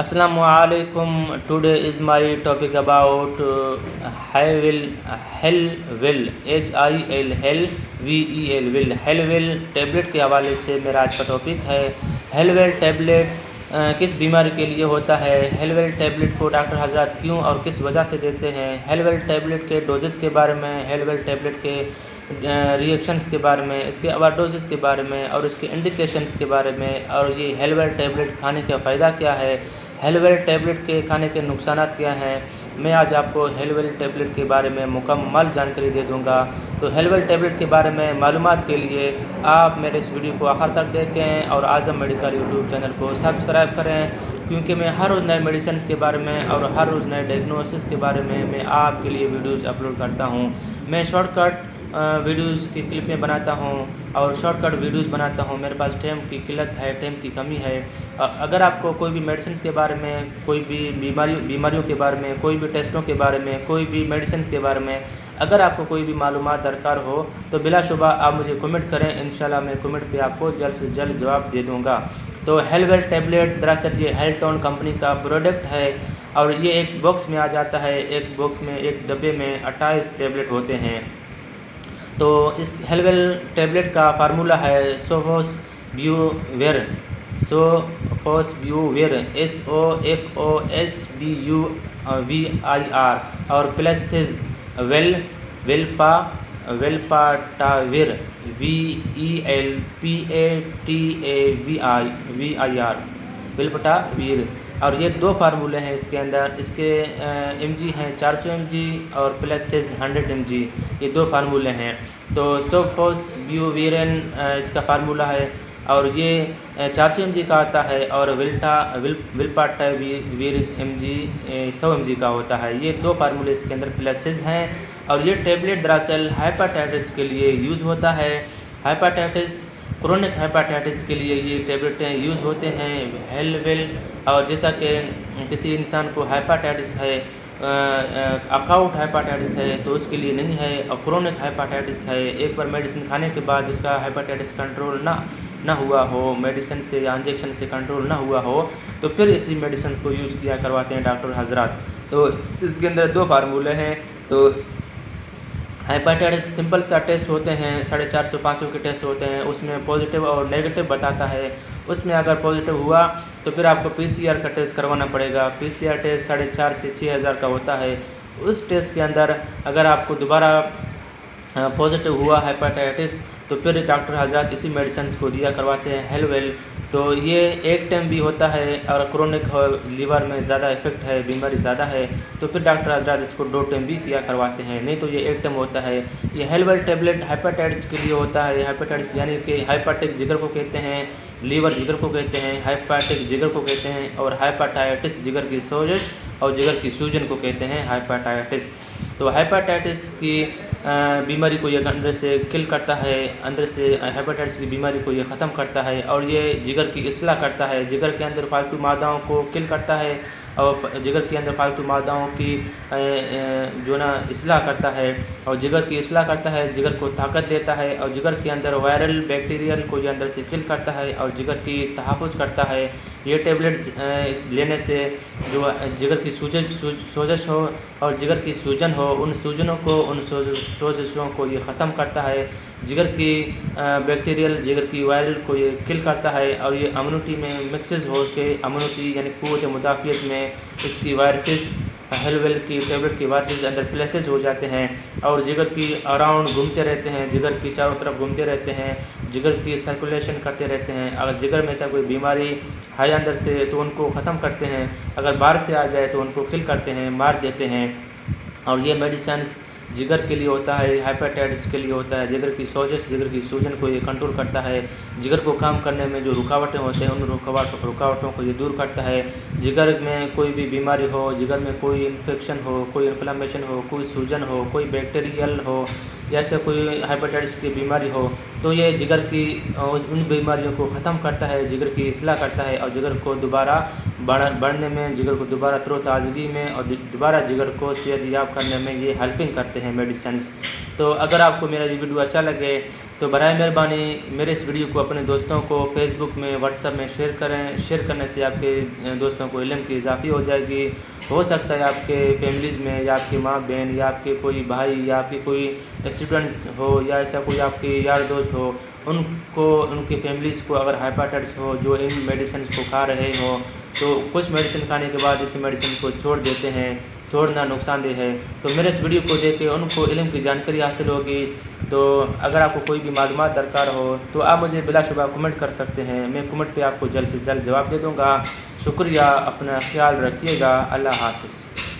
Assalamualaikum. Today is my topic about Helvel Helvel Helvel tablet के हवाले से मेरा आज का टॉपिक है। हेलवेल टैबलेट किस बीमारी के लिए होता है? हेलवेल टैबलेट को डॉक्टर हजरात क्यों और किस वजह से देते हैं? हेलवेल टैबलेट के डोजेस के बारे में, हेलवेल टैबलेट के रिएक्शंस के बारे में, इसके ओवरडोजेस के बारे में और इसके इंडिकेशंस के बारे में, और ये हेलवेल टैबलेट खाने का फ़ायदा क्या है, हेलवेल टैबलेट के खाने के नुकसान क्या हैं, मैं आज आपको हेलवेल टैबलेट के बारे में मुकम्मल जानकारी दे दूंगा। तो हेलवेल टैबलेट के बारे में मालूमात के लिए आप मेरे इस वीडियो को आखिर तक देखें और आज़म मेडिकल यूट्यूब चैनल को सब्सक्राइब करें, क्योंकि मैं हर रोज़ नए मेडिसिन के बारे में और हर रोज़ नए डायग्नोसिस के बारे में मैं आपके लिए वीडियोज़ अपलोड करता हूँ। मैं शॉर्टकट वीडियोज़ की क्लिपें बनाता हूँ और शॉर्टकट वीडियोज़ बनाता हूँ। मेरे पास टाइम की किल्लत है, टाइम की कमी है। अगर आपको कोई भी मेडिसिन के बारे में, कोई भी बीमारियों के बारे में, कोई भी टेस्टों के बारे में, कोई भी मेडिसिन के बारे में अगर आपको कोई भी मालूमात दरकार हो तो बिलाशुबा आप मुझे कमेंट करें। इंशाल्लाह मैं कमेंट पे आपको जल्द से जल्द जवाब दे दूँगा। तो हेलवेल टैबलेट दरअसल ये हेल्टॉन कंपनी का प्रोडक्ट है और ये एक बॉक्स में आ जाता है। एक बॉक्स में, एक डब्बे में 28 टैबलेट होते हैं। तो इस हेलवेल टैबलेट का फार्मूला है सोफोस्ब्यूवेर SOFOSBUVIR और प्लस वेलपाटाविर VELPATAVIR वेलपाटाविर। और ये दो फार्मूले हैं इसके अंदर। इसके mg हैं 400 mg और प्लस 100 mg, ये दो फार्मूले हैं। तो सोफोस्ब्यूविरन इसका फार्मूला है और ये 400 mg का आता है और विलपाटाविर mg 100 mg का होता है। ये दो फार्मूले इसके अंदर प्लसेस हैं और ये टैबलेट दरअसल हेपेटाइटिस के लिए यूज़ होता है। हेपेटाइटिस, क्रोनिक हेपेटाइटिस के लिए ये टैबलेटें यूज़ होते हैं हेलवेल। और जैसा कि किसी इंसान को हेपेटाइटिस है, अकाउट हेपेटाइटिस है तो उसके लिए नहीं है, और क्रोनिक हेपेटाइटिस है, एक बार मेडिसिन खाने के बाद उसका हेपेटाइटिस कंट्रोल ना हुआ हो, मेडिसिन से या इंजेक्शन से कंट्रोल ना हुआ हो, तो फिर इसी मेडिसिन को यूज़ किया करवाते हैं डॉक्टर हजरात। तो इसके अंदर दो फार्मूले हैं। तो हेपेटाइटिस सिंपल सा टेस्ट होते हैं, 450-500 के टेस्ट होते हैं, उसमें पॉजिटिव और नेगेटिव बताता है। उसमें अगर पॉजिटिव हुआ तो फिर आपको PCR का टेस्ट करवाना पड़ेगा। PCR टेस्ट 4,500 से 6,000 का होता है। उस टेस्ट के अंदर अगर आपको दोबारा पॉजिटिव हुआ हेपेटाइटिस तो फिर डॉक्टर हजरात इसी मेडिसिन को दिया करवाते हैं हेलवेल। तो ये एक टाइम भी होता है और क्रोनिक लीवर में ज़्यादा इफेक्ट है, बीमारी ज़्यादा है तो फिर डॉक्टर हजरात इसको 2 टाइम भी किया करवाते हैं, नहीं तो ये एक टाइम होता है। ये हेलवेल टैबलेट हेपेटाइटिस के लिए होता है। हेपेटाइटिस यानी कि हेपेटिक जिगर को कहते हैं, लीवर जिगर को कहते हैं, हेपेटिक जिगर को कहते हैं, और हेपेटाइटिस जिगर की सोजश और जिगर की सूजन को कहते हैं हेपेटाइटिस। तो हेपेटाइटिस की बीमारी को ये अंदर से किल करता है, अंदर से हेपेटाइटिस की बीमारी को ये ख़त्म करता है और ये जिगर की इस्लाह करता है, जिगर के अंदर फालतू मादाओं को किल करता है और जिगर के अंदर फालतू मादाओं की जो ना इस्लाह करता है और जिगर की इस्लाह करता है, जिगर को ताकत देता है और जिगर के अंदर वायरल बैक्टीरियल को ये अंदर से किल करता है और जिगर की तहफ़्फ़ुज़ करता है। ये टैबलेट लेने से जो जिगर की सोजश हो और जिगर की सूजन हो, उन सूजनों को, उन सोजशों को ये ख़त्म करता है। जिगर की बैक्टीरियल, जिगर की वायरल को ये किल करता है और ये इम्यूनिटी में मिक्सेस हो के, इम्यूनिटी यानी क़ुव्वत मुदाफ़ियत में इसकी वायरसेस, हेलवेल की टैबलेट की वायरसेस अंदर प्लेसेस हो जाते हैं और जिगर की अराउंड घूमते रहते हैं, जिगर की चारों तरफ घूमते रहते हैं, जिगर की सर्कुलेशन करते रहते हैं। अगर जिगर में ऐसा कोई बीमारी है अंदर से तो उनको ख़त्म करते हैं, अगर बाहर से आ जाए तो उनको किल करते हैं, मार देते हैं। और ये मेडिसिन जिगर के लिए होता है, हेपेटाइटिस के लिए होता है। जिगर की सोजश, जिगर की सूजन को ये कंट्रोल करता है। जिगर को काम करने में जो रुकावटें होते हैं उन रुकावटों को ये दूर करता है। जिगर में कोई भी बीमारी हो, जिगर में कोई इन्फेक्शन हो, कोई इन्फ्लेमेशन हो, कोई सूजन हो, कोई बैक्टीरियल हो या ऐसे कोई हेपेटाइटिस की बीमारी हो तो ये जिगर की उन बीमारियों को ख़त्म करता है, जिगर की इस्लाह करता है और जिगर को दोबारा बढ़ने में, जिगर को दोबारा तरोताज़गी में और दोबारा जिगर को सेहतयाब करने में ये हेल्पिंग करते हैं मेडिसिन्स। तो अगर आपको मेरा ये वीडियो अच्छा लगे तो बराए मेहरबानी मेरे इस वीडियो को अपने दोस्तों को फेसबुक में, व्हाट्सएप में शेयर करें। शेयर करने से आपके दोस्तों को इल्म की इजाफ़ी हो जाएगी। हो सकता है आपके फैमिलीज़ में या आपकी माँ बहन या आपके कोई भाई या आपके कोई स्टूडेंट्स हो या ऐसा कोई आपके यार दोस्त हो, उनको उनकी फैमिलीज़ को अगर हेपेटाइटिस हो जो इन मेडिसिन को खा रहे हो, तो कुछ मेडिसिन खाने के बाद इस मेडिसिन को छोड़ देते हैं, छोड़ना नुकसानदेह है। तो मेरे इस वीडियो को देख के उनको इल्म की जानकारी हासिल होगी। तो अगर आपको कोई भी मालूमात दरकार हो तो आप मुझे बिलाशुबा कमेंट कर सकते हैं। मैं कमेंट पे आपको जल्द से जल्द जवाब दे दूँगा। शुक्रिया, अपना ख्याल रखिएगा। अल्लाह हाफ़िज़।